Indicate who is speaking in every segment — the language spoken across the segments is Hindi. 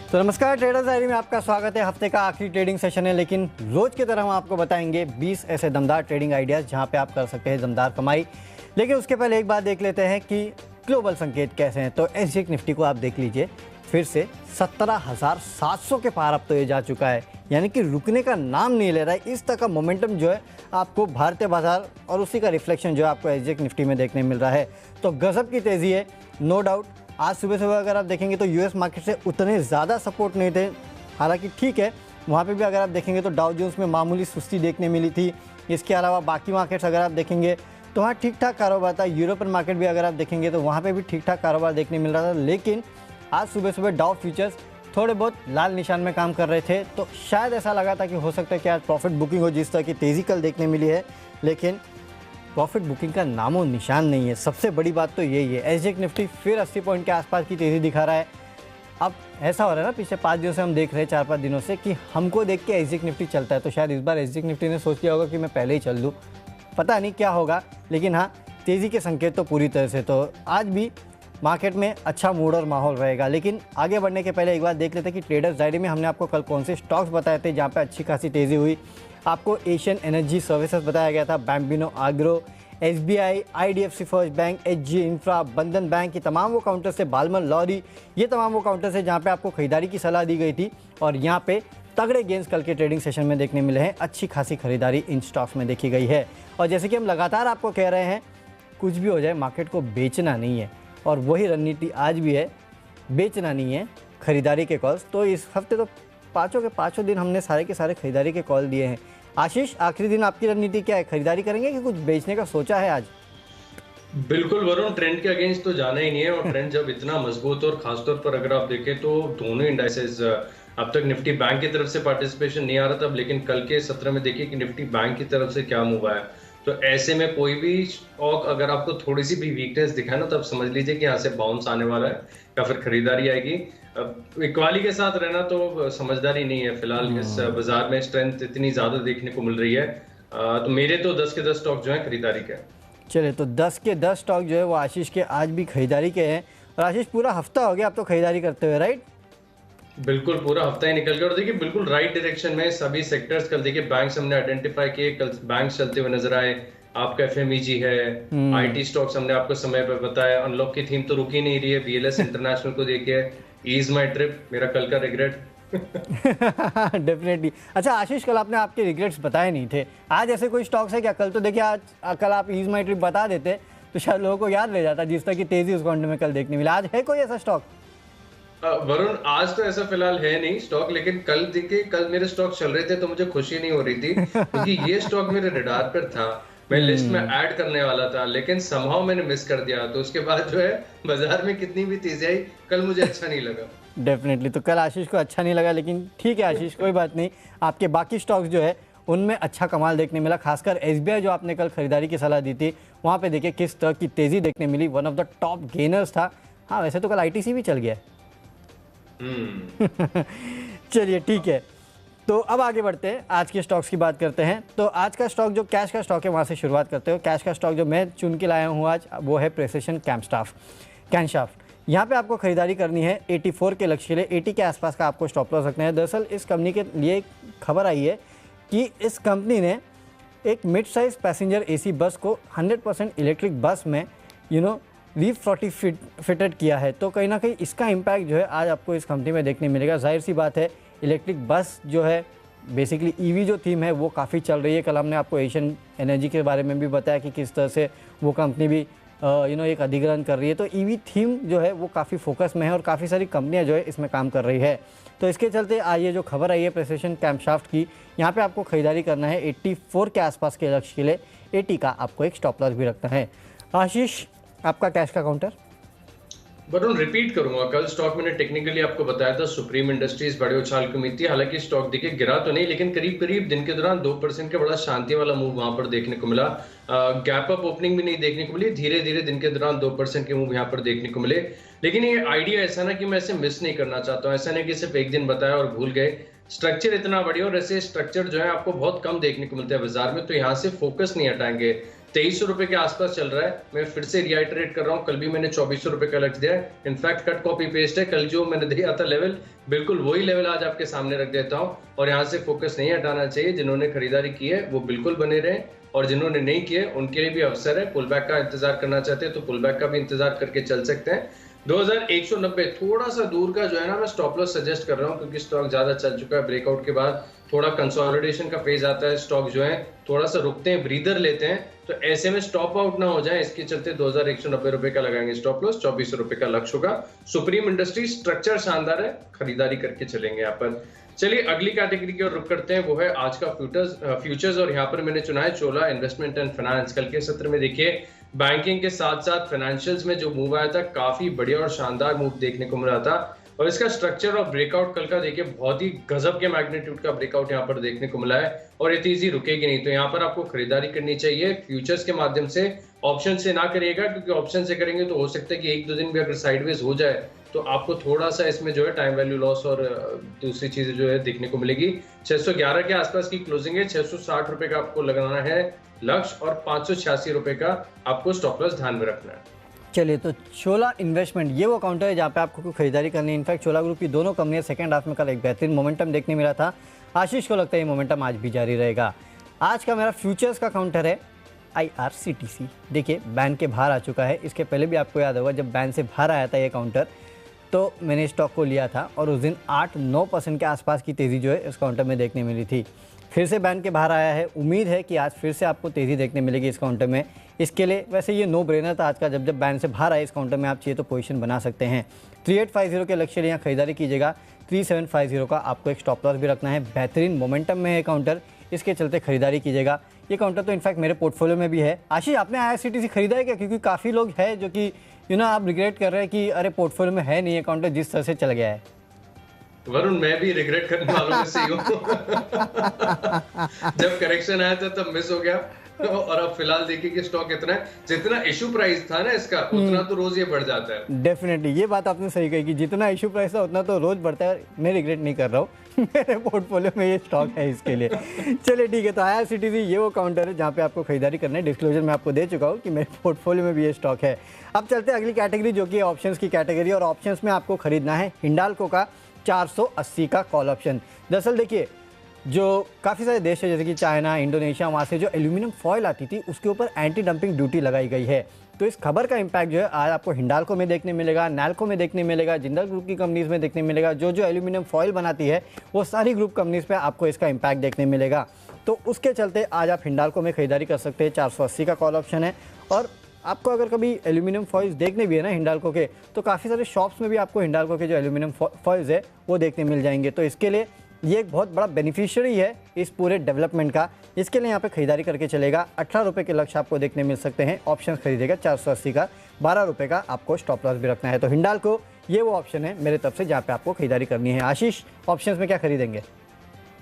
Speaker 1: तो नमस्कार, ट्रेडर्स डायरी में आपका स्वागत है। हफ्ते का आखिरी ट्रेडिंग सेशन है, लेकिन रोज की तरह हम आपको बताएंगे 20 ऐसे दमदार ट्रेडिंग आइडियाज़ जहां पे आप कर सकते हैं दमदार कमाई। लेकिन उसके पहले एक बात देख लेते हैं कि ग्लोबल संकेत कैसे हैं। तो एसजीएक्स निफ्टी को आप देख लीजिए, फिर से 17,700 के पार अब तो ये जा चुका है, यानी कि रुकने का नाम नहीं ले रहा है। इस तरह का मोमेंटम जो है आपको भारतीय बाजार और उसी का रिफ्लेक्शन जो है आपको एसजीएक्स निफ्टी में देखने मिल रहा है। तो गजब की तेज़ी है, नो डाउट। आज सुबह सुबह अगर आप देखेंगे तो यूएस मार्केट से उतने ज़्यादा सपोर्ट नहीं थे, हालांकि ठीक है, वहाँ पे भी अगर आप देखेंगे तो डाउ जोन्स में मामूली सुस्ती देखने मिली थी। इसके अलावा बाकी मार्केट्स अगर आप देखेंगे तो वहाँ ठीक ठाक कारोबार था। यूरोपियन मार्केट भी अगर आप देखेंगे तो वहाँ पे भी ठीक ठाक कारोबार देखने मिल रहा था। लेकिन आज सुबह सुबह डाउ फ्यूचर्स थोड़े बहुत लाल निशान में काम कर रहे थे, तो शायद ऐसा लगा था कि हो सकता है कि आज प्रॉफिट बुकिंग हो, जिस तरह की तेज़ी कल देखने मिली है। लेकिन प्रॉफिट बुकिंग का नामो निशान नहीं है। सबसे बड़ी बात तो यही है, एसजीएक्स निफ्टी फिर 80 पॉइंट के आसपास की तेज़ी दिखा रहा है। अब ऐसा हो रहा है ना, पिछले 5 दिनों से हम देख रहे हैं, 4-5 दिनों से, कि हमको देख के एसजीएक्स निफ्टी चलता है। तो शायद इस बार एसजीएक्स निफ्टी ने सोच लिया होगा कि मैं पहले ही चल दूँ, पता नहीं क्या होगा। लेकिन हाँ, तेज़ी के संकेत तो पूरी तरह से। तो आज भी मार्केट में अच्छा मूड और माहौल रहेगा। लेकिन आगे बढ़ने के पहले एक बार देख लेते हैं कि ट्रेडर्स डायरी में हमने आपको कल कौन से स्टॉक्स बताए थे जहाँ पे अच्छी खासी तेज़ी हुई। आपको एशियन एनर्जी सर्विसेज बताया गया था, Bambino Agro, SBI, IDFC first bank, HG infra, Bandhan bank, की तमाम वो काउंटर से, बालमर लॉरी, ये तमाम वो काउंटर से जहाँ पे आपको खरीदारी की सलाह दी गई थी। और यहाँ पे तगड़े गेंस कल के ट्रेडिंग सेशन में देखने मिले हैं। अच्छी खासी खरीदारी इन स्टॉक्स में देखी गई है। और जैसे कि हम लगातार आपको कह रहे हैं, कुछ भी हो जाए मार्केट को बेचना नहीं है, और वही रणनीति आज भी है, बेचना नहीं है, खरीदारी के कॉल्स। तो इस हफ्ते तो पाँचों के पाँचों दिन हमने सारे के सारे खरीदारी के कॉल दिए हैं। आशीष, आखिरी दिन आपकी रणनीति क्या है? खरीदारी करेंगे कि कुछ बेचने का सोचा है आज?
Speaker 2: बिल्कुल वरुण, ट्रेंड के अगेंस्ट तो जाना ही नहीं है। और ट्रेंड जब इतना मजबूत, और खासतौर पर अगर आप देखें तो दोनों इंडाइसेस, अब तक निफ्टी बैंक की तरफ से पार्टिसिपेशन नहीं आ रहा था, लेकिन कल के सत्र में देखिए कि निफ्टी बैंक की तरफ से क्या मूव आया। तो ऐसे में कोई भी स्टॉक अगर आपको थोड़ी सी भी वीकनेस दिखाए ना, तब समझ लीजिए कि यहाँ से बाउंस आने वाला है या फिर खरीदारी आएगी। इक्वाली के साथ रहना तो समझदारी नहीं है। फिलहाल इस बाजार में स्ट्रेंथ इतनी ज्यादा देखने को मिल रही है। तो मेरे तो 10 के 10 स्टॉक जो है खरीदारी के।
Speaker 1: चले, तो 10 के 10 स्टॉक जो है वो आशीष के आज भी खरीदारी के हैं। और आशीष, पूरा हफ्ता हो गया आप तो खरीदारी करते हुए, राइट?
Speaker 2: बिल्कुल, पूरा हफ्ता ही निकल गया। और देखिए बिल्कुल राइट डायरेक्शन में सभी सेक्टर्स। कल देखिए बैंक्स हमने आइडेंटिफाई किए, कल बैंक्स चलते हुए नजर आए। आपका एफएमईजी है, आईटी स्टॉक्स हमने आपको समय पर बताया। अनलॉक की थीम तो रुकी नहीं रही है। बीएलएस इंटरनेशनल को देखिए, ईज माई ट्रिप, मेरा कल का रिग्रेट।
Speaker 1: डेफिनेटली। अच्छा आशीष, कल आपने आपके रिग्रेट्स बताए नहीं थे, आज ऐसे कोई स्टॉक्स है क्या? कल तो देखिए, आज कल आप ईज माई ट्रिप बता देते तो शायद लोगों को याद रह जाता, जिस तरह की तेजी उस काउंटर में कल देखने मिला। आज है कोई ऐसा स्टॉक?
Speaker 2: वरुण, आज तो ऐसा फिलहाल है नहीं स्टॉक, लेकिन कल देखिए, कल मेरे स्टॉक चल रहे थे तो मुझे खुशी नहीं हो रही थी, क्योंकि ये स्टॉक मेरे रडार पर था, मैं लिस्ट में ऐड करने वाला था, लेकिन समहाउ मैंने मिस कर दिया। तो उसके बाद जो है बाजार में कितनी भी तेजी आई, कल मुझे अच्छा नहीं लगा।
Speaker 1: डेफिनेटली, तो कल आशीष को अच्छा नहीं लगा, लेकिन ठीक है आशीष, कोई बात नहीं। आपके बाकी स्टॉक्स जो है उनमें अच्छा कमाल देखने मिला। खासकर एसबीआई जो आपने कल खरीदारी की सलाह दी थी, वहाँ पे देखिए किस तरह की तेज़ी देखने मिली। One of the top gainers था। हाँ, वैसे तो कल आईटीसी भी चल गया। चलिए ठीक है, तो अब आगे बढ़ते हैं, आज के स्टॉक्स की बात करते हैं। तो आज का स्टॉक जो कैश का स्टॉक है, वहाँ से शुरुआत करते हो। कैश का स्टॉक जो मैं चुन के लाया हूँ आज, वो है प्रेसिशन कैमशाफ्ट। यहाँ पे आपको खरीदारी करनी है 84 के लक्ष्य के लिए। 80 के आसपास का आपको स्टॉप लॉस रखना है। दरअसल इस कंपनी के लिए खबर आई है कि इस कंपनी ने एक mid size passenger AC bus को 100% इलेक्ट्रिक बस में री फिटेड किया है। तो कहीं ना कहीं इसका इम्पैक्ट जो है आज आपको इस कंपनी में देखने मिलेगा। जाहिर सी बात है, इलेक्ट्रिक बस जो है, बेसिकली ईवी जो थीम है वो काफ़ी चल रही है। कल हमने आपको एशियन एनर्जी के बारे में भी बताया कि किस तरह से वो कंपनी भी एक अधिग्रहण कर रही है। तो ईवी थीम जो है वो काफ़ी फोकस में है, और काफ़ी सारी कंपनियां जो है इसमें काम कर रही है। तो इसके चलते आज ये जो खबर आई है प्रेसिशन कैमशाफ्ट की, यहाँ पे आपको खरीदारी करना है 84 के आसपास के लक्ष्य के लिए। 80 का आपको एक स्टॉप लॉस भी रखना है। आशीष, आपका कैश का काउंटर?
Speaker 2: वरुण, रिपीट करूंगा, कल स्टॉक मैंने टेक्निकली आपको बताया था, सुप्रीम इंडस्ट्रीज बड़े उछाल की उम्मीद थी। हालांकि स्टॉक देखिए गिरा तो नहीं, लेकिन करीब करीब दिन के दौरान 2% का बड़ा शांति वाला मूव वहां पर देखने को मिला। गैप अप ओपनिंग भी नहीं देखने को मिली, धीरे धीरे दिन के दौरान 2% के मूव यहाँ पर देखने को मिले। लेकिन ये आइडिया ऐसा ना कि मैं इसे मिस नहीं करना चाहता हूँ, ऐसा नहीं कि सिर्फ एक दिन बताया और भूल गए। स्ट्रक्चर इतना बढ़िया, और ऐसे स्ट्रक्चर जो है आपको बहुत कम देखने को मिलता है बाजार में, तो यहाँ से फोकस नहीं हटाएंगे। 2300 के आसपास चल रहा है। मैं फिर से रिआइटरेट कर रहा हूँ, कल भी मैंने 2400 का लक्ष्य दिया है। इनफैक्ट कट कॉपी पेस्ट है, कल जो मैंने दिया था लेवल, बिल्कुल वही लेवल आज आपके सामने रख देता हूँ। और यहाँ से फोकस नहीं हटाना चाहिए। जिन्होंने खरीदारी की है वो बिल्कुल बने रहे, और जिन्होंने नहीं किए उनके लिए भी अवसर है। पुल बैक का इंतजार करना चाहते हैं तो पुल बैक का भी इंतजार करके चल सकते हैं। 2190 थोड़ा सा दूर का जो है ना, मैं स्टॉप लॉस सजेस्ट कर रहा हूँ, क्योंकि स्टॉक ज्यादा चल चुका है। ब्रेकआउट के बाद थोड़ा कंसोलिडेशन का फेज आता है, स्टॉक जो है थोड़ा सा रुकते हैं, ब्रीदर लेते हैं, तो ऐसे में स्टॉप आउट ना हो जाए, इसके चलते 2190 रुपए का लगाएंगे स्टॉप लॉस। 2400 रुपए का लक्ष्य होगा। सुप्रीम इंडस्ट्री स्ट्रक्चर शानदार है, खरीदारी करके चलेंगे यहाँ पर। चलिए अगली कैटेगरी की ओर रुख करते हैं, वो है आज का फ्यूचर्स। और यहाँ पर मैंने चुना है चोला इन्वेस्टमेंट एंड फाइनेंस। कल के सत्र में देखिए बैंकिंग के साथ साथ फाइनेंशियल्स में जो मूव आया था, काफी बढ़िया और शानदार मूव देखने को मिला था। और इसका स्ट्रक्चर और ब्रेकआउट कल का देखिए बहुत ही गजब के मैग्नीट्यूड का ब्रेकआउट यहाँ पर देखने को मिला है, और ये तेजी रुकेगी नहीं। तो यहाँ पर आपको खरीदारी करनी चाहिए फ्यूचर्स के माध्यम से, ऑप्शन से ना करिएगा, क्योंकि ऑप्शन से करेंगे तो हो सकता है कि एक दो दिन भी अगर साइडवेज हो जाए तो आपको थोड़ा सा इसमें जो है टाइम वैल्यू लॉस और दूसरी चीजें जो है देखने को मिलेगी। 611 के आसपास की क्लोजिंग है। 660 रुपए का आपको लगाना है लक्ष्य, और 586 रुपए का आपको स्टॉप लॉस ध्यान में रखना है।
Speaker 1: चलिए, तो चोला इन्वेस्टमेंट ये वो काउंटर है जहाँ पे आपको खरीदारी करनी है। इनफैक्ट चोला ग्रुप की दोनों कंपनियां सेकंड हाफ में कल एक बेहतरीन मोमेंटम देखने मिला था। आशीष को लगता है ये मोमेंटम आज भी जारी रहेगा। आज का मेरा फ्यूचर्स का काउंटर है IRCTC। देखिए बैन के बाहर आ चुका है। इसके पहले भी आपको याद होगा जब बैन से बाहर आया था ये काउंटर, तो मैंने स्टॉक को लिया था और उस दिन 8-9% के आसपास की तेज़ी जो है इस काउंटर में देखने मिली थी। फिर से बैन के बाहर आया है, उम्मीद है कि आज फिर से आपको तेज़ी देखने मिलेगी इस काउंटर में। इसके लिए वैसे ये नो ब्रेनर था आज का, जब बैन से बाहर आए इस काउंटर में आप चाहिए तो पोजीशन बना सकते हैं। 3850 के लक्ष्य लिए यहाँ खरीदारी कीजिएगा। 3750 का आपको एक स्टॉप लॉस भी रखना है। बेहतरीन मोमेंटम में है काउंटर, इसके चलते खरीदारी कीजिएगा। ये काउंटर तो इनफैक्ट मेरे पोर्टफोलियो में भी है। आशीष, आपने IRCTC खरीदा है क्या? क्योंकि काफ़ी लोग हैं जो कि आप रिग्रेट कर रहे हैं कि अरे पोर्टफोलियो में है नहीं ये काउंटर जिस तरह से चल गया है।
Speaker 2: वरुण, मैं भी रिग्रेट करने वालों में से ही हूँ। जब करेक्शन आया था तब मिस हो गया, और अब फिलहाल देखिए कि स्टॉक इतना है, जितना इशू प्राइस था ना इसका, उतना तो रोज ये बढ़ जाता है।
Speaker 1: डेफिनेटली ये बात आपने सही कही कि जितना इशू प्राइस था उतना तो रोज बढ़ता है। मैं रिग्रेट नहीं कर रहा हूँ, मेरे पोर्टफोलियो में ये स्टॉक है इसके लिए। चलिए ठीक है, तो IRCTC ये वो काउंटर है जहाँ पे आपको खरीदारी करना है। डिस्क्लोजर मैं आपको दे चुका हूँ कि मेरे पोर्टफोलियो में भी ये स्टॉक है। अब चलते हैं अगली कैटेगरी जो कि ऑप्शंस की कैटेगरी, और ऑप्शंस में आपको खरीदना है हिंडाल्को का 480 का कॉल ऑप्शन। दरअसल देखिए, जो काफ़ी सारे देश है जैसे कि चाइना, इंडोनेशिया, वहाँ से जो एल्यूमिनियम फॉयल आती थी उसके ऊपर एंटी डंपिंग ड्यूटी लगाई गई है। तो इस खबर का इम्पैक्ट जो है आज आपको हिंडाल्को में देखने मिलेगा, नैल्को में देखने मिलेगा, जिंदल ग्रुप की कंपनीज में देखने मिलेगा। जो एल्यूमिनियम फॉयल बनाती है वो सारी ग्रुप कंपनीज पे आपको इसका इम्पैक्ट देखने मिलेगा। तो उसके चलते आज आप हिंडाल्को में खरीदारी कर सकते हैं। 480 का कॉल ऑप्शन है। और आपको अगर कभी एल्यूमिनियम फॉइल्स देखने भी है ना हिंडाल्को के, तो काफ़ी सारे शॉप्स में भी आपको हिंडाल्को के जो एल्यूमिनियम फॉइल्स है वो देखने मिल जाएंगे। तो इसके लिए ये एक बहुत बड़ा बेनिफिशियरी है इस पूरे डेवलपमेंट का। इसके लिए यहाँ पे खरीदारी करके चलेगा। 18 रुपये के लक्ष्य आपको देखने मिल सकते हैं। ऑप्शन खरीदेगा 480 का, 12 रुपये का आपको स्टॉप लॉस भी रखना है। तो हिंडाल्को ये वो ऑप्शन है मेरे तरफ से जहाँ पे आपको खरीदारी करनी है। आशीष, ऑप्शंस में क्या खरीदेंगे?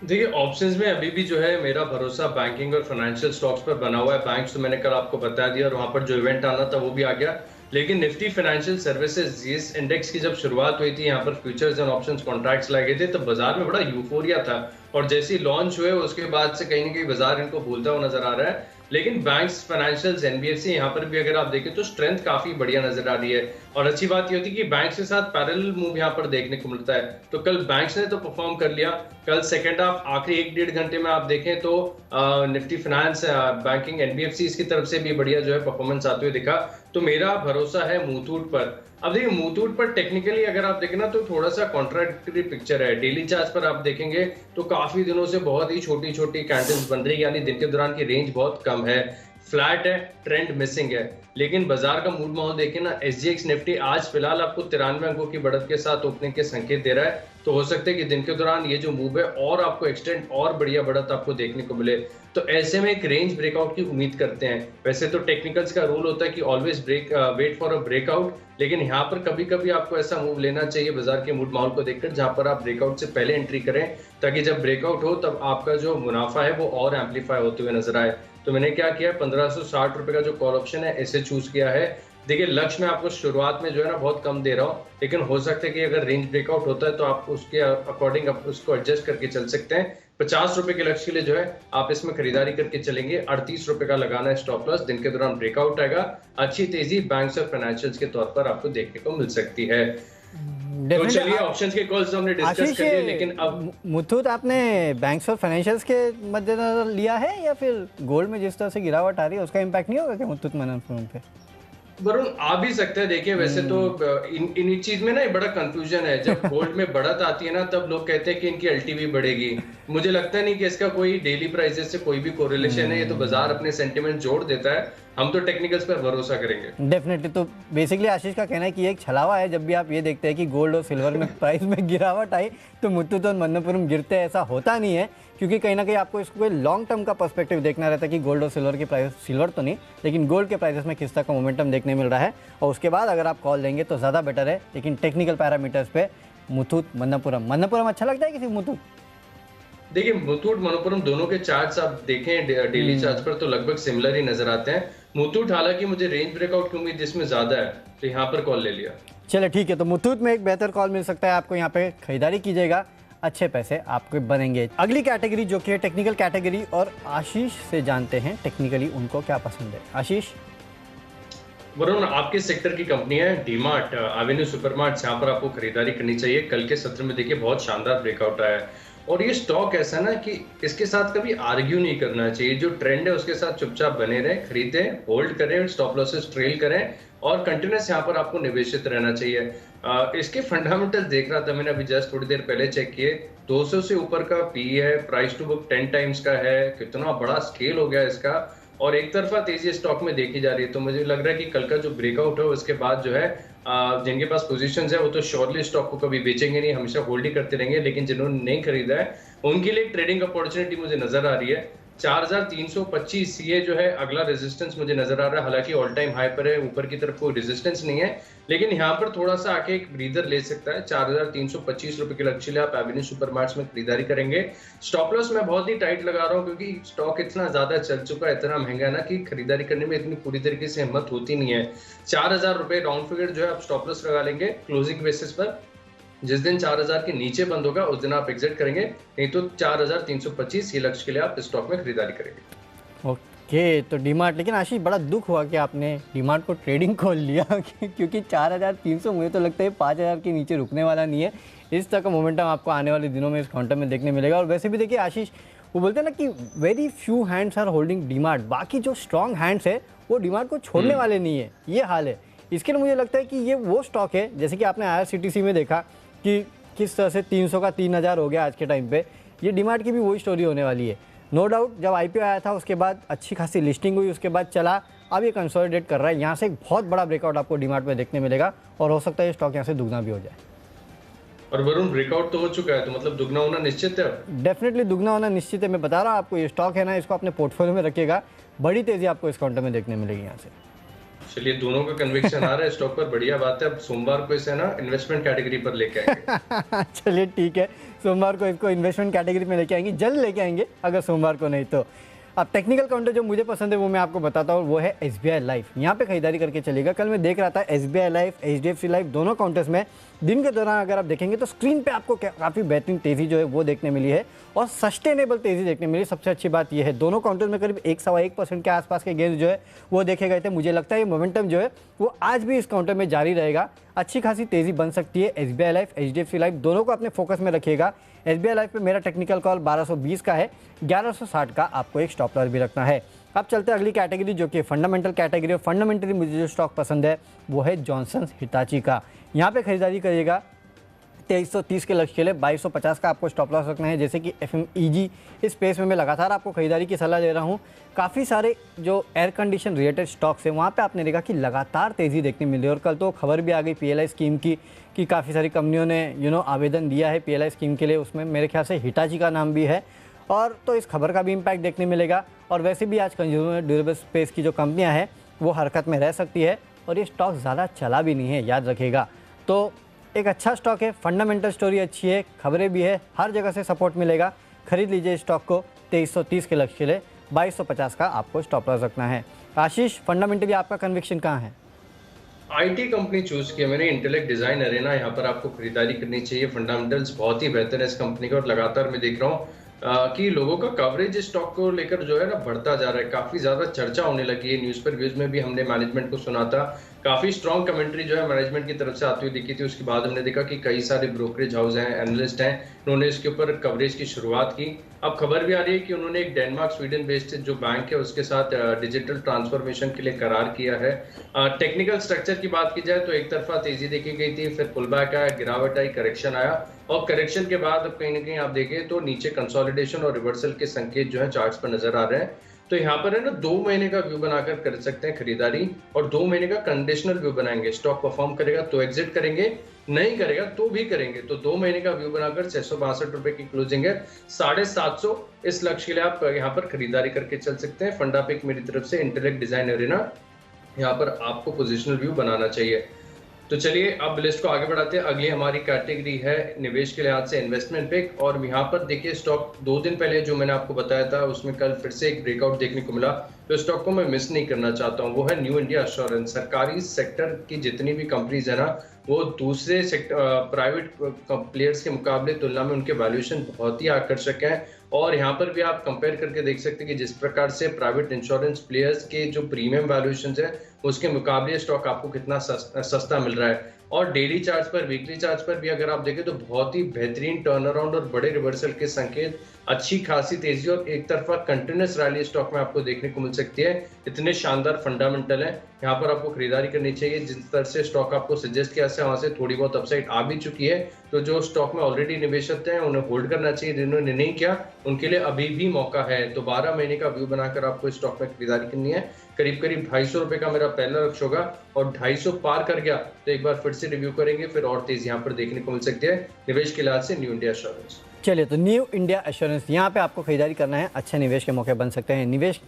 Speaker 2: देखिए ऑप्शंस में अभी भी जो है मेरा भरोसा बैंकिंग और फाइनेंशियल स्टॉक्स पर बना हुआ है। बैंक्स तो मैंने कल आपको बता दिया और वहां पर जो इवेंट आना था वो भी आ गया। लेकिन निफ्टी फाइनेंशियल सर्विसेज इस इंडेक्स की जब शुरुआत हुई थी, यहाँ पर फ्यूचर्स एंड ऑप्शंस कॉन्ट्रैक्ट्स लगे थे, तब बाजार में बड़ा यूफोरिया था। और जैसे ही लॉन्च हुए उसके बाद से कहीं ना कहीं बाजार इनको भूलता हुआ नजर आ रहा है। लेकिन बैंक्स, फाइनेंशियल्स, एनबीएफसी यहाँ पर भी अगर आप देखें तो स्ट्रेंथ काफी बढ़िया नजर आ रही है। और अच्छी बात ये होती है कि बैंक्स के साथ पैरेलल मूव यहाँ पर देखने को मिलता है। तो कल बैंक्स ने तो परफॉर्म कर लिया। कल सेकेंड हाफ आखिरी 1-1.5 घंटे में आप देखें तो निफ्टी फाइनेंस, बैंकिंग, एनबीएफसी इसकी तरफ से भी बढ़िया जो है परफॉर्मेंस आते हुए दिखा। तो मेरा भरोसा है मुथूट पर। अब देखिए मुथूट पर टेक्निकली अगर आप देखें ना तो थोड़ा सा कॉन्ट्राडिक्टरी पिक्चर है। डेली चार्ट पर आप देखेंगे तो काफी दिनों से बहुत ही छोटी छोटी कैंडल्स बन रही है, यानी दिन के दौरान की रेंज बहुत कम है, फ्लैट है, ट्रेंड मिसिंग है। लेकिन बाजार का मूड माहौल देखें ना, एसजीएक्स निफ्टी आज फिलहाल आपको 93 अंकों की बढ़त के साथ ओपनिंग के संकेत दे रहा है। तो हो सकता है कि दिन के दौरान ये जो मूव है और आपको एक्सटेंड और बढ़िया बढ़त आपको देखने को मिले। तो ऐसे में एक रेंज ब्रेकआउट की उम्मीद करते हैं। वैसे तो टेक्निकल्स का रूल होता है कि always wait for a breakout, लेकिन यहाँ पर कभी कभी आपको ऐसा मूव लेना चाहिए बाजार के मूड माहौल को देखकर जहां पर आप ब्रेकआउट से पहले एंट्री करें, ताकि जब ब्रेकआउट हो तब आपका जो मुनाफा है वो और एम्पलीफाई होते हुए नजर आए। तो मैंने क्या किया, 1560 रुपए का जो कॉल ऑप्शन है इसे चूज किया है। देखिए लक्ष्य में आपको शुरुआत में जो है ना बहुत कम दे रहा हूँ, लेकिन हो सकता है कि अगर रेंज ब्रेकआउट होता है तो आप उसके अकॉर्डिंग आप उसको एडजस्ट करके चल सकते हैं। ₹50 के लक्ष्य के लिए जो है आप इसमें खरीदारी करके चलेंगे। ₹38 का लगाना है स्टॉप लॉस। दिन के दौरान ब्रेकआउट आएगा, अच्छी तेजी बैंक्स और फाइनेंशियल्स के तौर पर आपको देखने को मिल सकती है। तो चलिए ऑप्शंस के कॉल्स हमने डिस्कस कर लिए, लेकिन अब
Speaker 1: मुथूट आपने बैंक्स और फाइनेंशियल्स के मद्देनजर लिया है या फिर गोल्ड में जिस तरह से गिरावट आ रही है उसका इम्पैक्ट नहीं होगा क्या मुथूट मनप्पुरम पे?
Speaker 2: वरुण आ भी सकता है। देखिए वैसे तो इन चीज में ना बड़ा कंफ्यूजन है। जब गोल्ड में बढ़त आती है ना तब लोग कहते हैं कि इनकी एलटीवी बढ़ेगी। मुझे लगता नहीं कि इसका कोई डेली प्राइसेस से कोई भी कोरिलेशन है। ये तो बाजार अपने सेंटिमेंट जोड़ देता है, हम तो टेक्निकल्स पर भरोसा करेंगे।
Speaker 1: डेफिनेटली। तो बेसिकली आशीष का कहना है कि एक छलावा है, जब भी आप ये देखते हैं कि गोल्ड और सिल्वर में प्राइस में गिरावट आई तो मुथूट और मनप्पुरम गिरते हैं। ऐसा होता नहीं है, क्योंकि कहीं ना कहीं आपको इसको कोई लॉन्ग टर्म का पर्सपेक्टिव देखना रहता है कि गोल्ड और सिल्वर की प्राइस, सिल्वर तो नहीं लेकिन गोल्ड के प्राइसेस में किस तरह का मोमेंटम देखने मिल रहा है, और उसके बाद अगर आप कॉल लेंगे तो ज़्यादा बेटर है। लेकिन टेक्निकल पैरामीटर्स पे मुथूट मनप्पुरम अच्छा लगता है किसी मुथूट?
Speaker 2: देखिए मुथूट मनप्पुरम दोनों के चार्ट्स आप देखें डेली चार्ट्स पर तो लगभग सिमिलर ही नजर आते हैं। मुथूट हालांकि मुझे रेंज ब्रेकआउट की उम्मीद इसमें ज्यादा है, तो यहाँ पर कॉल ले लिया।
Speaker 1: चलो ठीक है, तो मुथूट में एक बेहतर कॉल मिल सकता है आपको, यहाँ पे खरीदारी कीजिएगा, अच्छे पैसे आपके बनेंगे। अगली कैटेगरी जो कि है टेक्निकल कैटेगरी, और आशीष से जानते हैं टेक्निकली उनको क्या पसंद है। आशीष।
Speaker 2: वरुण आपके सेक्टर की कंपनी है डीमार्ट, एवेन्यू सुपरमार्ट, यहाँ पर आपको खरीदारी करनी चाहिए। कल के सत्र में देखिए बहुत शानदार ब्रेकआउट आया है, और ये स्टॉक ऐसा ना कि इसके साथ कभी आर्ग्यू नहीं करना चाहिए। जो ट्रेंड है उसके साथ चुपचाप बने रहें, खरीदें, होल्ड करें, स्टॉप लॉसेस ट्रेल करें और कंटिन्यूस यहाँ पर आपको निवेशित रहना चाहिए। इसके फंडामेंटल्स देख रहा था मैंने अभी जस्ट थोड़ी देर पहले चेक किए। 200 से ऊपर का पी है, प्राइस टू बुक 10 टाइम्स का है, कितना बड़ा स्केल हो गया इसका, और एक तरफा तेजी स्टॉक में देखी जा रही है। तो मुझे लग रहा है कि कल का जो ब्रेकआउट है उसके बाद जो है जिनके पास पोजीशंस है वो तो श्योरली स्टॉक को कभी बेचेंगे नहीं, हमेशा होल्ड ही करते रहेंगे। लेकिन जिन्होंने नहीं खरीदा है उनके लिए ट्रेडिंग अपॉर्चुनिटी मुझे नजर आ रही है। 4325 ये जो है अगला रेजिस्टेंस मुझे नजर आ रहा है। हालांकि ऑल टाइम हाई पर है, ऊपर की तरफ कोई रेजिस्टेंस नहीं है, लेकिन यहाँ पर थोड़ा सा आके एक ब्रीदर ले सकता है। 4325 रुपए के लक्ष्य लिए आप एवेन्यू सुपरमार्ट्स में खरीदारी करेंगे। स्टॉप लॉस मैं बहुत ही टाइट लगा रहा हूँ, क्योंकि स्टॉक इतना ज्यादा चल चुका है, इतना महंगा है ना कि खरीदारी करने में इतनी पूरी तरीके से हिम्मत होती नहीं है। 4000 रुपए राउंड फिगर जो है आप स्टॉप लॉस लगा लेंगे क्लोजिंग बेसिस पर। जिस दिन 4000 के नीचे बंद होगा उस दिन आप एग्जिट करेंगे, नहीं तो 4325 ये लक्ष्य के लिए आप स्टॉक में खरीदारी करेंगे।
Speaker 1: ओके, तो डीमार्ट, लेकिन आशीष बड़ा दुख हुआ कि आपने डीमार्ट को ट्रेडिंग खोल लिया क्योंकि 4300 मुझे तो लगता है 5000 के नीचे रुकने वाला नहीं है। इस तरह का मोमेंटम आपको आने वाले दिनों में इस काउंटर में देखने मिलेगा। और वैसे भी देखिए आशीष, वो बोलते हैं ना कि very few hands are holding DMart, बाकी जो स्ट्रॉन्ग हैंड्स है वो डीमार्ट को छोड़ने वाले नहीं है, ये हाल है। इसके लिए मुझे लगता है कि ये वो स्टॉक है, जैसे कि आपने IRCTC में देखा कि किस तरह से 300 का 3000 हो गया आज के टाइम पे, ये डीमार्ट की भी वही स्टोरी होने वाली है। नो डाउट जब IPO आया था उसके बाद अच्छी खासी लिस्टिंग हुई, उसके बाद चला, अब ये कंसोलिडेट कर रहा है। यहाँ से एक बहुत बड़ा ब्रेकआउट आपको डीमार्ट में देखने मिलेगा, और हो सकता है ये स्टॉक यहाँ से दुगना भी हो जाए।
Speaker 2: और वरुण ब्रेकआउट तो हो चुका है, तो मतलब दुगना होना निश्चित है।
Speaker 1: डेफिनेटली दुगना होना निश्चित है। मैं बता रहा हूँ आपको, ये स्टॉक है ना, इसको अपने पोर्टफोलियो में रखिएगा, बड़ी तेजी आपको इस काउंटर में देखने मिलेगी यहाँ से।
Speaker 2: चलिए दोनों का कन्विक्शन आ रहा है स्टॉक पर, बढ़िया बात है। अब सोमवार को इसे ना इन्वेस्टमेंट कैटेगरी पर लेके आएंगे।
Speaker 1: चलिए ठीक है, सोमवार को इसको इन्वेस्टमेंट कैटेगरी में लेके आएंगे, जल्द लेके आएंगे अगर सोमवार को नहीं तो। अब टेक्निकल काउंटर जो मुझे पसंद है वो मैं आपको बताता हूँ, वो है SBI लाइफ। यहाँ पे खरीदारी करके चलेगा। कल मैं देख रहा था SBI लाइफ, HDFC लाइफ दोनों काउंटर्स में दिन के दौरान अगर आप देखेंगे तो स्क्रीन पे आपको काफ़ी बेहतरीन तेज़ी जो है वो देखने मिली है, और सस्टेनेबल तेज़ी देखने मिली। सबसे अच्छी बात यह है दोनों काउंटर्स में करीब 1-1.25% के आसपास के गेंस जो है वो देखे गए थे। मुझे लगता है ये मोमेंटम जो है वो आज भी इस काउंटर में जारी रहेगा, अच्छी खासी तेज़ी बन सकती है। SBI लाइफ, HDFC लाइफ दोनों को अपने फोकस में रखिएगा। SBI लाइफ पे मेरा टेक्निकल कॉल 1220 का है, 1160 का आपको एक स्टॉप लॉस भी रखना है। अब चलते हैं अगली कैटेगरी जो कि फंडामेंटल कैटेगरी है। फंडामेंटली मुझे जो स्टॉक पसंद है वो है जॉनसन हिटाची का। यहाँ पे खरीदारी करिएगा 2330 के लक्ष्य के लिए, 2250 का आपको स्टॉप लॉस रखना है। जैसे कि FMEG इस स्पेस में मैं लगातार आपको खरीदारी की सलाह दे रहा हूँ। काफ़ी सारे जो एयर कंडीशन रिलेटेड स्टॉक्स हैं वहाँ पे आपने देखा कि लगातार तेज़ी देखने मिली, और कल तो खबर भी आ गई PLI स्कीम की कि काफ़ी सारी कंपनियों ने आवेदन दिया है PLI स्कीम के लिए। उसमें मेरे ख्याल से हिटाची का नाम भी है, और तो इस खबर का भी इम्पैक्ट देखने मिलेगा। और वैसे भी आज कंज्यूमर ड्यूरेबल स्पेस की जो कंपनियाँ हैं वो हरकत में रह सकती है, और ये स्टॉक ज़्यादा चला भी नहीं है, याद रखिएगा। तो एक अच्छा स्टॉक है, फंडामेंटल स्टोरी अच्छी है, खबरें भी है, हर जगह से सपोर्ट मिलेगा। खरीद लीजिए स्टॉक को 2330 के लक्ष्य के लिए, 2250 का आपको स्टॉप लॉस रखना है। आशीष, फंडामेंटली आपका कन्विक्शन कहाँ है?
Speaker 2: IT कंपनी चूज किया मैंने, इंटेलेक्ट डिजाइन अरेना, यहाँ पर आपको खरीदारी करनी चाहिए। फंडामेंटल्स बहुत ही बेहतर है इस कंपनी का, और लगातार मैं देख रहा हूँ कि लोगों का कवरेज इस स्टॉक को लेकर जो है ना बढ़ता जा रहा है, काफी ज्यादा चर्चा होने लगी है। न्यूज पर व्यूज में भी हमने मैनेजमेंट को सुना था, काफी स्ट्रॉन्ग कमेंट्री जो है मैनेजमेंट की तरफ से आती हुई दिखी थी। उसके बाद हमने देखा कि कई सारे ब्रोकरेज हाउस हैं, एनालिस्ट हैं, उन्होंने इसके ऊपर कवरेज की शुरुआत की। अब खबर भी आ रही है कि उन्होंने एक डेनमार्क स्वीडन बेस्ड जो बैंक है उसके साथ डिजिटल ट्रांसफॉर्मेशन के लिए करार किया है। टेक्निकल स्ट्रक्चर की बात की जाए तो एक तरफा तेजी देखी गई थी, फिर पुल बैक आया, गिरावट आई, करेक्शन आया, और करेक्शन के बाद अब कहीं ना कहीं आप देखें तो नीचे कंसोलिडेशन और रिवर्सल के संकेत जो है चार्ट्स पर नजर आ रहे हैं। तो यहाँ पर है ना 2 महीने का व्यू बनाकर कर सकते हैं खरीदारी, और 2 महीने का कंडीशनल व्यू बनाएंगे। स्टॉक परफॉर्म करेगा तो एग्जिट करेंगे, नहीं करेगा तो भी करेंगे। तो 2 महीने का व्यू बनाकर 662 रुपए की क्लोजिंग है, 750 इस लक्ष्य के लिए आप यहाँ पर खरीदारी करके चल सकते हैं। फंडा पिक मेरी तरफ से इंटेलेक्ट डिजाइन एरेना, यहाँ पर आपको पोजिशनल व्यू बनाना चाहिए। तो चलिए अब लिस्ट को आगे बढ़ाते हैं। अगली हमारी कैटेगरी है निवेश के लिहाज से इन्वेस्टमेंट पिक, और यहाँ पर देखिए स्टॉक 2 दिन पहले जो मैंने आपको बताया था उसमें कल फिर से एक ब्रेकआउट देखने को मिला, तो स्टॉक को मैं मिस नहीं करना चाहता हूँ। वो है न्यू इंडिया एश्योरेंस। सरकारी सेक्टर की जितनी भी कंपनीज है ना, वो दूसरे प्राइवेट प्लेयर्स के मुकाबले तुलना में उनके वैल्यूएशन बहुत ही आकर्षक हैं। और यहाँ पर भी आप कंपेयर करके देख सकते हैं कि जिस प्रकार से प्राइवेट इंश्योरेंस प्लेयर्स के जो प्रीमियम वैल्यूएशन है उसके मुकाबले स्टॉक आपको कितना सस्ता मिल रहा है। और डेली चार्ट पर, वीकली चार्ट पर भी अगर आप देखें तो बहुत ही बेहतरीन टर्न अराउंड और बड़े रिवर्सल के संकेत, अच्छी खासी तेजी और एक तरफा कंटिन्यूस रैली स्टॉक में आपको देखने को मिल सकती है। इतने शानदार फंडामेंटल है, यहाँ पर आपको खरीदारी करनी चाहिए। जिस तरह से स्टॉक आपको सजेस्ट किया वहां से थोड़ी बहुत अपसाइड आ भी चुकी है, तो जो स्टॉक में ऑलरेडी निवेशक हैं उन्हें होल्ड करना चाहिए। जिन्होंने नहीं किया उनके लिए अभी भी मौका है। तो 12 महीने का व्यू बनाकर आपको स्टॉक में खरीदारी करनी है। करीब करीब 250 रुपए का मेरा पहला लक्ष्य होगा, और 250 पार कर गया तो एक बार फिर से रिव्यू करेंगे, फिर और तेज यहाँ पर देखने को मिल सकती है निवेश के लिहाज से न्यू इंडिया एश्योरेंस।
Speaker 1: चलिए, तो न्यू इंडिया एश्योरेंस यहाँ पे आपको खरीदारी करना है, अच्छे निवेश के मौके बन सकते हैं। निवेश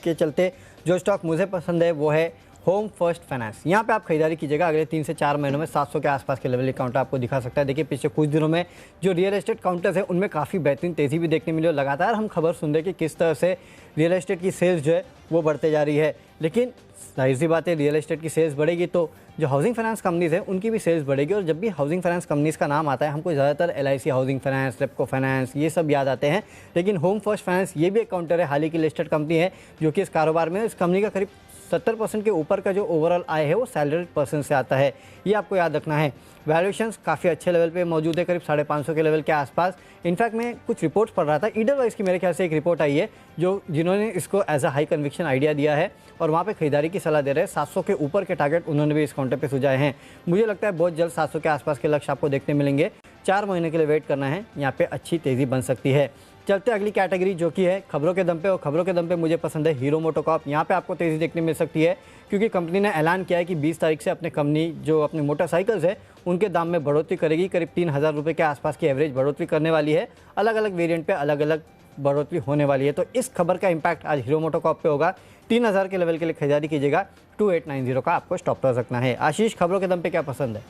Speaker 1: के चलते जो स्टॉक मुझे पसंद है वो है होम फर्स्ट फाइनेंस। यहाँ पे आप खरीदारी कीजिएगा, अगले 3 से 4 महीनों में 700 के आसपास के लेवल काउंटर आपको दिखा सकता है। देखिए पिछले कुछ दिनों में जो रियल एस्टेट काउंटर्स है उनमें काफ़ी बेहतरीन तेज़ी भी देखने मिली, और लगातार हम खबर सुन रहे हैं कि किस तरह से रियल एस्टेट की सेल्स जो है वो बढ़ते जा रही है। लेकिन जाहिर सी बात है, रियल एस्टेट की सेल्स बढ़ेगी तो जो हाउसिंग फाइनेंस कंपनीज है उनकी भी सेल्स बढ़ेगी। और जब भी हाउसिंग फाइनेंस कंपनीज का नाम आता है हमको ज़्यादातर LIC housing finance, Repco finance ये सब याद आते हैं। लेकिन होम फर्स्ट फाइनेंस ये भी एक काउंटर है, हाल ही की लिस्टेड कंपनी है जो कि इस कारोबार में, इस कंपनी का करीब 70% के ऊपर का जो ओवरऑल आय है वो सैलरीड पर्सन से आता है, ये आपको याद रखना है। वैल्यूएशंस काफ़ी अच्छे लेवल पे मौजूद है, करीब 550 के लेवल के आसपास। इनफैक्ट मैं कुछ रिपोर्ट्स पढ़ रहा था, ईडलवाइज की मेरे ख्याल से एक रिपोर्ट आई है जिन्होंने इसको as a high conviction idea दिया है और वहाँ पे खरीदारी की सलाह दे रहे हैं। 700 के ऊपर के टारगेट उन्होंने भी इस काउंटर पे सुझाए हैं। मुझे लगता है बहुत जल्द 700 के आसपास के लक्ष्य आपको देखने मिलेंगे। 4 महीने के लिए वेट करना है, यहाँ पे अच्छी तेज़ी बन सकती है। चलते अगली कैटेगरी जो कि है खबरों के दम पे, और खबरों के दम पे मुझे पसंद है हीरो मोटोकॉर्प। यहाँ पे आपको तेज़ी देखने मिल सकती है क्योंकि कंपनी ने ऐलान किया है कि 20 तारीख से अपने कंपनी जो अपने मोटरसाइकिल्स है उनके दाम में बढ़ोतरी करेगी। करीब 3000 रुपये के आसपास की एवरेज बढ़ोतरी करने वाली है। अलग अलग वेरिएंट पे अलग अलग बढ़ोतरी होने वाली है। तो इस खबर का इंपैक्ट आज हीरो मोटोकॉर्प पे होगा। 3000 के लेवल के लिए खरीदारी कीजिएगा, 2890 का आपको स्टॉप लॉस रखना है। आशीष, खबरों के दम पे क्या पसंद है?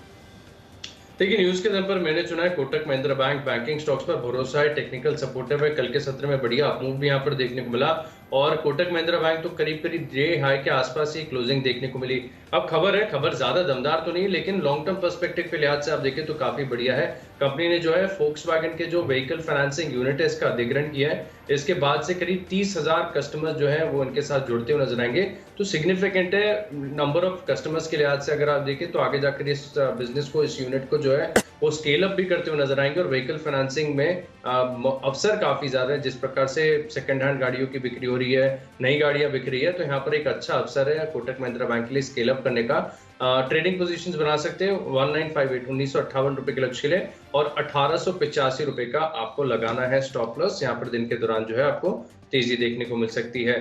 Speaker 2: देखिए न्यूज के दम पर मैंने चुना है Kotak Mahindra bank. Banking stocks पर भरोसा है, टेक्निकल सपोर्टिव है। कल के सत्र में बढ़िया अपमूव भी यहाँ पर देखने को मिला, और कोटक महिंद्रा बैंक तो करीब करीब डे हाई के आसपास ही क्लोजिंग देखने को मिली। अब खबर ज्यादा दमदार तो नहीं, लेकिन लॉन्ग टर्म पर्सपेक्टिव के लिहाज से आप देखें तो काफी बढ़िया है। कंपनी ने जो है फोक्सवैगन के जो व्हीकल फाइनेंसिंग यूनिट है इसका अधिग्रहण किया है। इसके बाद से करीब 30,000 कस्टमर्स जो है वो इनके साथ जुड़ते हुए नजर आएंगे। तो सिग्निफिकेंट है नंबर ऑफ कस्टमर्स के लिहाज से। अगर आप देखें तो आगे जाकर इस बिजनेस को, इस यूनिट को जो है वो स्केल अप भी करते हुए नजर आएंगे। और व्हीकल फाइनेंसिंग में अवसर काफी ज्यादा है। जिस प्रकार से सेकंड हैंड गाड़ियों की बिक्री हो रही है, नई गाड़ियां बिक रही है, तो यहाँ पर एक अच्छा अवसर है कोटक महिंद्रा बैंक के लिए स्केल अप करने का। ट्रेडिंग पोजीशंस बना सकते हैं 1958 1958 रुपए के लक्ष्य के लिए, और 1885 रुपए का आपको लगाना है स्टॉप लॉस। यहाँ पर दिन के दौरान जो है आपको तेजी देखने को मिल सकती है।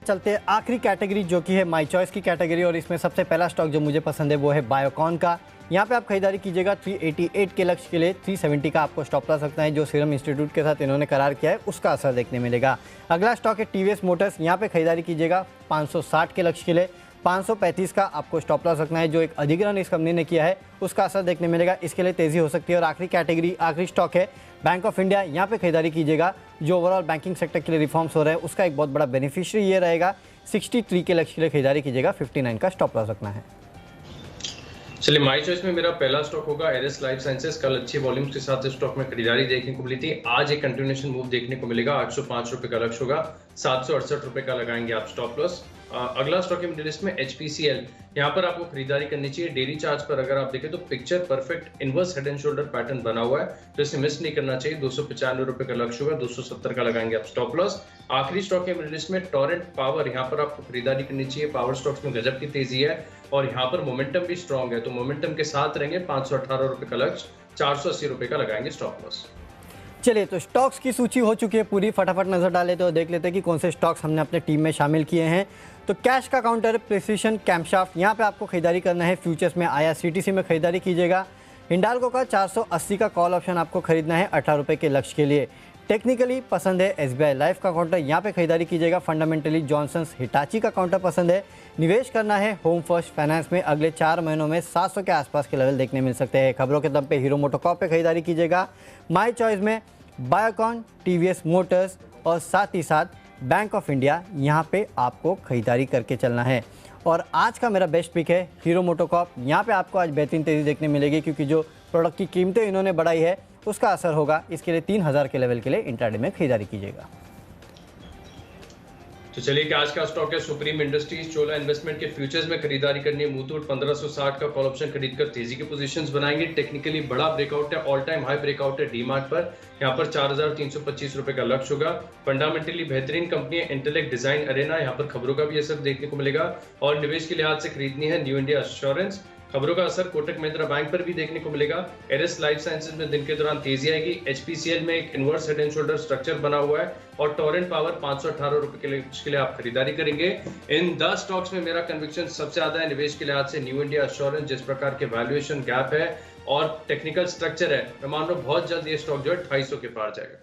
Speaker 1: चलते आखिरी कैटेगरी जो कि है माई चॉइस की कैटेगरी, और इसमें सबसे पहला स्टॉक जो मुझे पसंद है वो है बायोकॉन का। यहाँ पे आप खरीदारी कीजिएगा 388 के लक्ष्य के लिए, 370 का आपको स्टॉप लॉस रखना है। जो सीरम इंस्टीट्यूट के साथ इन्होंने करार किया है उसका असर देखने मिलेगा। अगला स्टॉक है TVS मोटर्स। यहाँ पे खरीदारी कीजिएगा 560 के लक्ष्य के लिए, 535 का आपको स्टॉप लॉस रखना है। जो एक अधिग्रहण इस कंपनी ने किया है उसका असर देखने मिलेगा, इसके लिए तेजी हो सकती है। और आखिरी कैटेगरी, आखिरी स्टॉक है बैंक ऑफ इंडिया। यहाँ पे खरीदारी कीजिएगा, जो ओवरऑल बैंकिंग सेक्टर के लिए रिफॉर्म्स हो रहे हैं उसका एक बहुत बड़ा बेनिफिशियरी ये रहेगा। 63 के लक्ष्य के लिए खरीदारी कीजिएगा, 59 का स्टॉप लॉस रखना है।
Speaker 2: चलिए, माई चॉइस में मेरा पहला स्टॉक होगा एरिस लाइफ साइंसेज। कल अच्छी वॉल्यूम्स के साथ इस स्टॉक में खरीदारी देखने को मिली थी। आज एक कंटिन्यूएशन मूव देखने को मिलेगा। 805 रुपए का लक्ष्य होगा, 768 रुपए का लगाएंगे आप स्टॉप लॉस। अगला स्टॉक है मेरी लिस्ट में HPCL। यहाँ पर आपको खरीदारी करनी चाहिए। डेली चार्ट पर अगर आप देखें तो picture perfect inverse head and shoulder pattern बना हुआ है, तो इसे मिस नहीं करना चाहिए। 295 रुपए का लक्ष्य होगा, 270 का लगाएंगे आप स्टॉप लॉस। आखिरी स्टॉक है मेरी लिस्ट में टोरेंट पावर। यहाँ पर आपको खरीदारी करनी चाहिए। पावर स्टॉक्स में गजब की तेजी है और यहाँ पर मोमेंटम भी स्ट्रॉन्ग है, तो मोमेंटम के साथ रहेंगे। 518 रुपए का लक्ष्य, 480 रुपए का लगाएंगे स्टॉप लॉस।
Speaker 1: चलिए, तो स्टॉक्स की सूची हो चुकी है पूरी। फटाफट नजर डाल लेते और देख लेते हैं कि कौन से स्टॉक्स हमने अपने टीम में शामिल किए हैं। तो कैश का काउंटर प्रिसिशन कैम्पशाफ्ट, यहाँ पे आपको खरीदारी करना है। फ्यूचर्स में IRCTC में खरीदारी कीजिएगा। हिंडाल्को का 480 का कॉल ऑप्शन आपको खरीदना है 18 रुपये के लक्ष्य के लिए। टेक्निकली पसंद है SBI लाइफ का काउंटर, यहाँ पे खरीदारी कीजिएगा। फंडामेंटली जॉनसन्स हिटाची का काउंटर पसंद है। निवेश करना है होम फर्स्ट फाइनेंस में। अगले 4 महीनों में 700 के आसपास के लेवल देखने मिल सकते हैं। खबरों के दम पे हीरो मोटोकॉर्प पे खरीदारी कीजिएगा। माई चॉइस में बायोकॉन, TVS मोटर्स और साथ ही साथ बैंक ऑफ इंडिया, यहाँ पे आपको खरीदारी करके चलना है। और आज का मेरा बेस्ट पिक है हीरो मोटोकॉर्प। यहाँ पे आपको आज बेहतरीन तेज़ी देखने मिलेगी, क्योंकि जो प्रोडक्ट की कीमतें इन्होंने बढ़ाई है उसका असर होगा। इसके लिए 3000 के लेवल के लिए इंट्राडे में खरीदारी कीजिएगा।
Speaker 2: तो चलिए कि आज का स्टॉक है सुप्रीम इंडस्ट्रीज। चोला इन्वेस्टमेंट के फ्यूचर्स में खरीदारी करनी है। मुथूट 1560 का कॉल ऑप्शन खरीदकर तेजी के पोजीशंस बनाएंगे। टेक्निकली बड़ा ब्रेकआउट है, ऑल टाइम हाई ब्रेकआउट है डीमार्ट पर। यहाँ पर 4325 रुपए का लक्ष्य होगा। फंडामेंटली बेहतरीन कंपनी है इंटेलेक्ट डिजाइन अरेना, यहाँ पर खबरों का भी असर देखने को मिलेगा। और निवेश के लिहाज से खरीदनी है न्यू इंडिया एश्योरेंस। खबरों का असर कोटक महिंद्रा बैंक पर भी देखने को मिलेगा। एरिस लाइफ साइंसेज में दिन के दौरान तेजी आएगी। HPCL में एक inverse head and shoulder structure बना हुआ है। और टोरेंट पावर 518 रुपए के लिए आप खरीदारी करेंगे। इन 10 स्टॉक्स में मेरा कन्विक्शन सबसे ज्यादा है निवेश के लिहाज से न्यू इंडिया एश्योरेंस। जिस प्रकार के वैल्यूएशन गैप है और टेक्निकल स्ट्रक्चर है, मैं मान रहा हूं बहुत जल्द ये स्टॉक जो है 250 के पार जाएगा।